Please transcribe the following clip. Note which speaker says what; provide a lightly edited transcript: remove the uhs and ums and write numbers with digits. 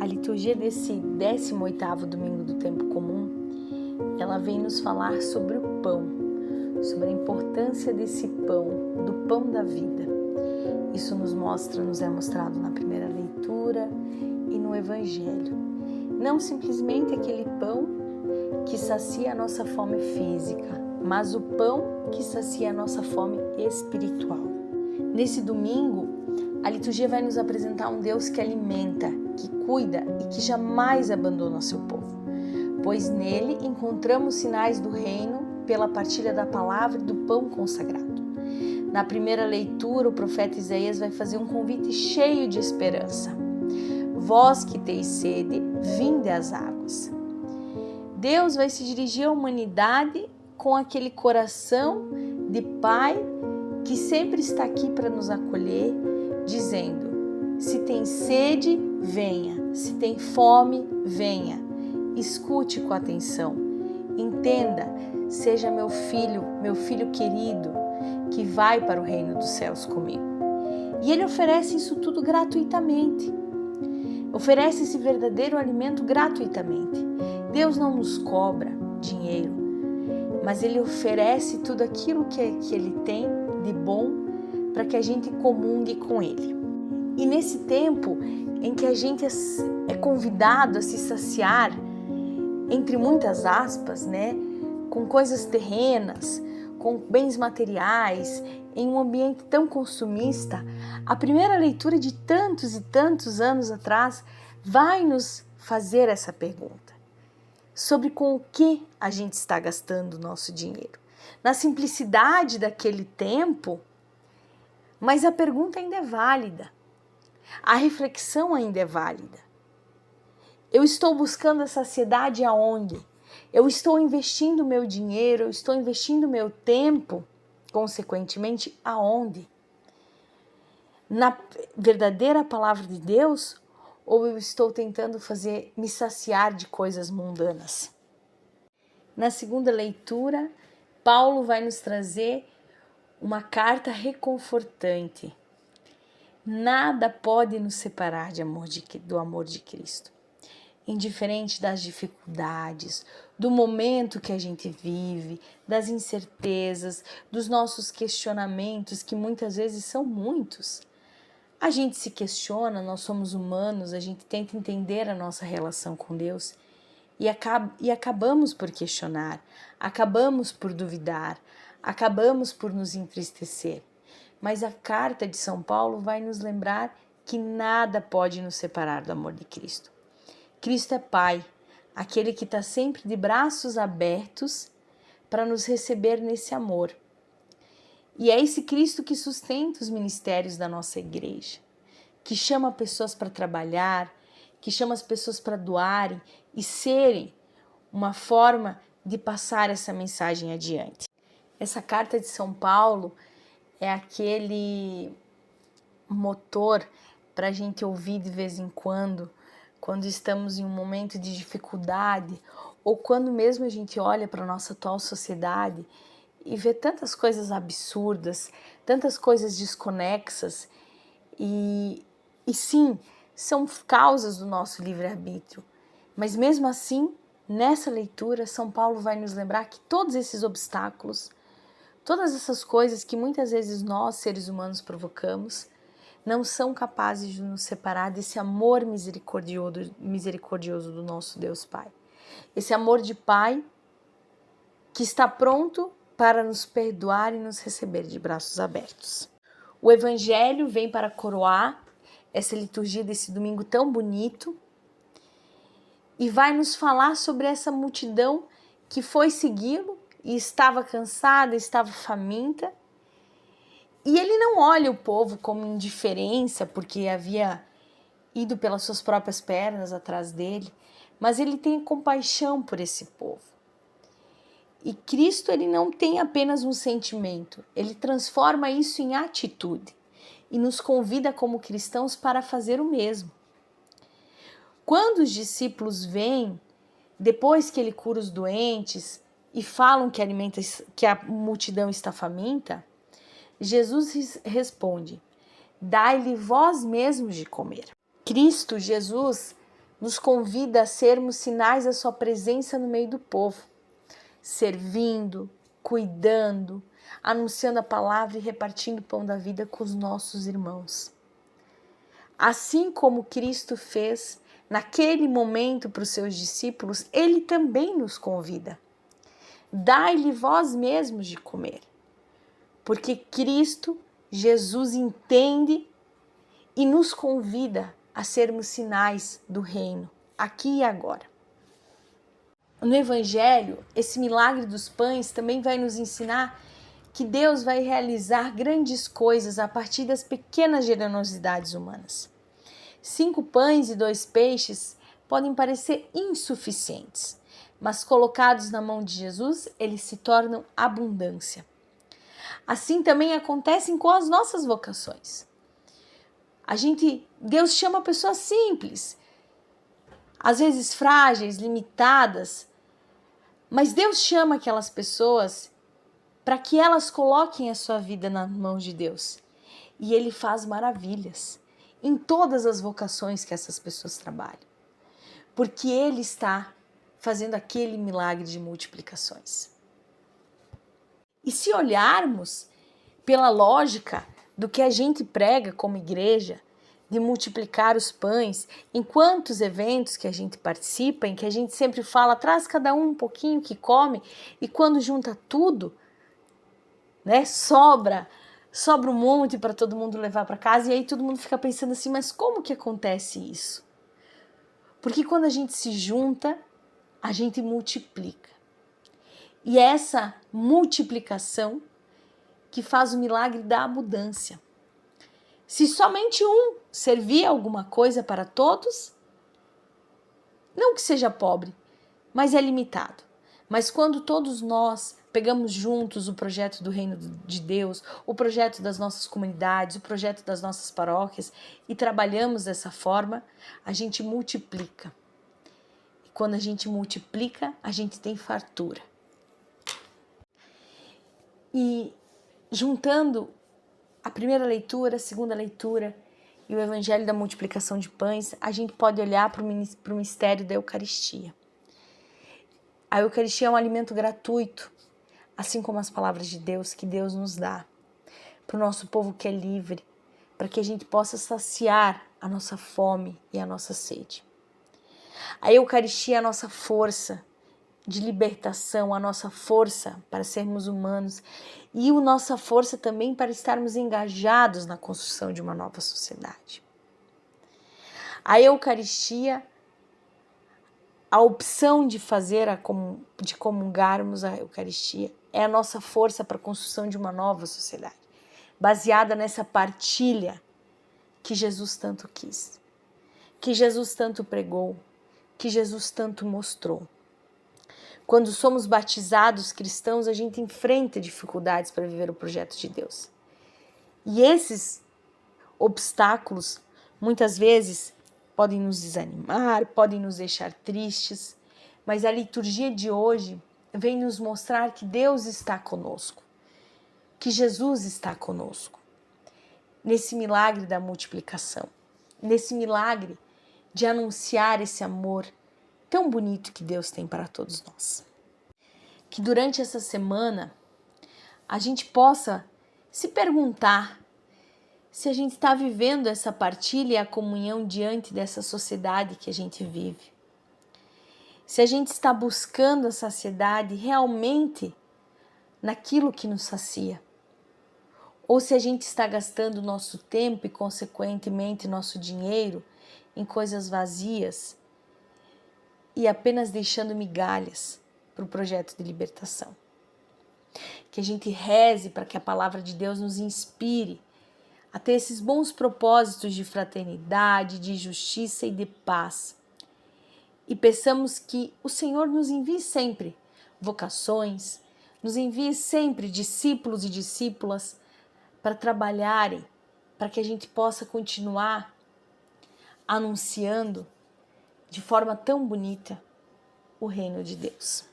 Speaker 1: liturgia desse 18º domingo do tempo comum, ela vem nos falar sobre o pão, sobre a importância desse pão, do pão da vida. Isso nos é mostrado na primeira leitura e no Evangelho. Não simplesmente aquele pão que sacia a nossa fome física, mas o pão que sacia a nossa fome espiritual. Nesse domingo, a liturgia vai nos apresentar um Deus que alimenta, que cuida e que jamais abandona o seu povo, pois nele encontramos sinais do reino pela partilha da palavra e do pão consagrado. Na primeira leitura, o profeta Isaías vai fazer um convite cheio de esperança. Vós que teis sede, vinde às águas. Deus vai se dirigir à humanidade com aquele coração de Pai que sempre está aqui para nos acolher, dizendo: se tem sede, venha. Se tem fome, venha. Escute com atenção. Entenda, seja meu filho querido, que vai para o reino dos céus comigo. E Ele oferece isso tudo gratuitamente. Oferece esse verdadeiro alimento gratuitamente. Deus não nos cobra dinheiro, mas Ele oferece tudo aquilo que Ele tem de bom para que a gente comungue com Ele. E nesse tempo em que a gente é convidado a se saciar, entre muitas aspas, com coisas terrenas, com bens materiais, em um ambiente tão consumista, a primeira leitura de tantos e tantos anos atrás vai nos fazer essa pergunta: sobre com o que a gente está gastando o nosso dinheiro? Na simplicidade daquele tempo, mas a pergunta ainda é válida, a reflexão ainda é válida. Eu estou buscando a saciedade aonde? Eu estou investindo meu dinheiro, eu estou investindo meu tempo, consequentemente, aonde? Na verdadeira palavra de Deus, ou eu estou tentando me saciar de coisas mundanas? Na segunda leitura, Paulo vai nos trazer uma carta reconfortante. Nada pode nos separar do amor de Cristo. Indiferente das dificuldades, do momento que a gente vive, das incertezas, dos nossos questionamentos, que muitas vezes são muitos. A gente se questiona, nós somos humanos, a gente tenta entender a nossa relação com Deus e acabamos por questionar, acabamos por duvidar, acabamos por nos entristecer. Mas a carta de São Paulo vai nos lembrar que nada pode nos separar do amor de Cristo. Cristo é Pai, aquele que está sempre de braços abertos para nos receber nesse amor. E é esse Cristo que sustenta os ministérios da nossa igreja, que chama pessoas para trabalhar, que chama as pessoas para doarem e serem uma forma de passar essa mensagem adiante. Essa carta de São Paulo é aquele motor para a gente ouvir de vez em quando estamos em um momento de dificuldade, ou quando mesmo a gente olha para a nossa atual sociedade e vê tantas coisas absurdas, tantas coisas desconexas, e sim, são causas do nosso livre-arbítrio. Mas mesmo assim, nessa leitura, São Paulo vai nos lembrar que todos esses obstáculos, todas essas coisas que muitas vezes nós, seres humanos, provocamos, não são capazes de nos separar desse amor misericordioso do nosso Deus Pai. Esse amor de Pai que está pronto para nos perdoar e nos receber de braços abertos. O Evangelho vem para coroar essa liturgia desse domingo tão bonito e vai nos falar sobre essa multidão que foi segui-lo e estava cansada, estava faminta. E ele não olha o povo como indiferença, porque havia ido pelas suas próprias pernas atrás dele, mas ele tem compaixão por esse povo. E Cristo, ele não tem apenas um sentimento, ele transforma isso em atitude e nos convida como cristãos para fazer o mesmo. Quando os discípulos vêm, depois que ele cura os doentes e falam que a multidão está faminta, Jesus responde: dai-lhe vós mesmos de comer. Cristo, Jesus, nos convida a sermos sinais da sua presença no meio do povo, servindo, cuidando, anunciando a palavra e repartindo o pão da vida com os nossos irmãos. Assim como Cristo fez naquele momento para os seus discípulos, Ele também nos convida. Dai-lhe vós mesmos de comer, porque Cristo, Jesus, entende e nos convida a sermos sinais do reino, aqui e agora. No Evangelho, esse milagre dos pães também vai nos ensinar que Deus vai realizar grandes coisas a partir das pequenas generosidades humanas. 5 pães e 2 peixes podem parecer insuficientes, mas colocados na mão de Jesus, eles se tornam abundância. Assim também acontece com as nossas vocações. Deus chama pessoas simples, às vezes frágeis, limitadas, mas Deus chama aquelas pessoas para que elas coloquem a sua vida nas mãos de Deus. E Ele faz maravilhas em todas as vocações que essas pessoas trabalham, porque Ele está fazendo aquele milagre de multiplicações. E se olharmos pela lógica do que a gente prega como igreja, de multiplicar os pães, em quantos eventos que a gente participa, em que a gente sempre fala, traz cada um pouquinho que come, e quando junta tudo, né, sobra um monte para todo mundo levar para casa, e aí todo mundo fica pensando assim, mas como que acontece isso? Porque quando a gente se junta, a gente multiplica. E é essa multiplicação que faz o milagre da abundância. Se somente um servir alguma coisa para todos, não que seja pobre, mas é limitado. Mas quando todos nós pegamos juntos o projeto do reino de Deus, o projeto das nossas comunidades, o projeto das nossas paróquias e trabalhamos dessa forma, a gente multiplica. E quando a gente multiplica, a gente tem fartura. E juntando a primeira leitura, a segunda leitura e o evangelho da multiplicação de pães, a gente pode olhar para o mistério da Eucaristia. A Eucaristia é um alimento gratuito, assim como as palavras de Deus que Deus nos dá, para o nosso povo que é livre, para que a gente possa saciar a nossa fome e a nossa sede. A Eucaristia é a nossa força de libertação, a nossa força para sermos humanos e a nossa força também para estarmos engajados na construção de uma nova sociedade. A Eucaristia, a opção de de comungarmos a Eucaristia é a nossa força para a construção de uma nova sociedade, baseada nessa partilha que Jesus tanto quis, que Jesus tanto pregou, que Jesus tanto mostrou. Quando somos batizados cristãos, a gente enfrenta dificuldades para viver o projeto de Deus. E esses obstáculos, muitas vezes, podem nos desanimar, podem nos deixar tristes, mas a liturgia de hoje vem nos mostrar que Deus está conosco, que Jesus está conosco, nesse milagre da multiplicação, nesse milagre de anunciar esse amor tão bonito que Deus tem para todos nós. Que durante essa semana a gente possa se perguntar se a gente está vivendo essa partilha e a comunhão diante dessa sociedade que a gente vive. Se a gente está buscando a saciedade realmente naquilo que nos sacia. Ou se a gente está gastando nosso tempo e, consequentemente, nosso dinheiro em coisas vazias e apenas deixando migalhas para o projeto de libertação. Que a gente reze para que a palavra de Deus nos inspire a ter esses bons propósitos de fraternidade, de justiça e de paz. E peçamos que o Senhor nos envie sempre vocações, nos envie sempre discípulos e discípulas para trabalharem, para que a gente possa continuar anunciando de forma tão bonita o reino de Deus.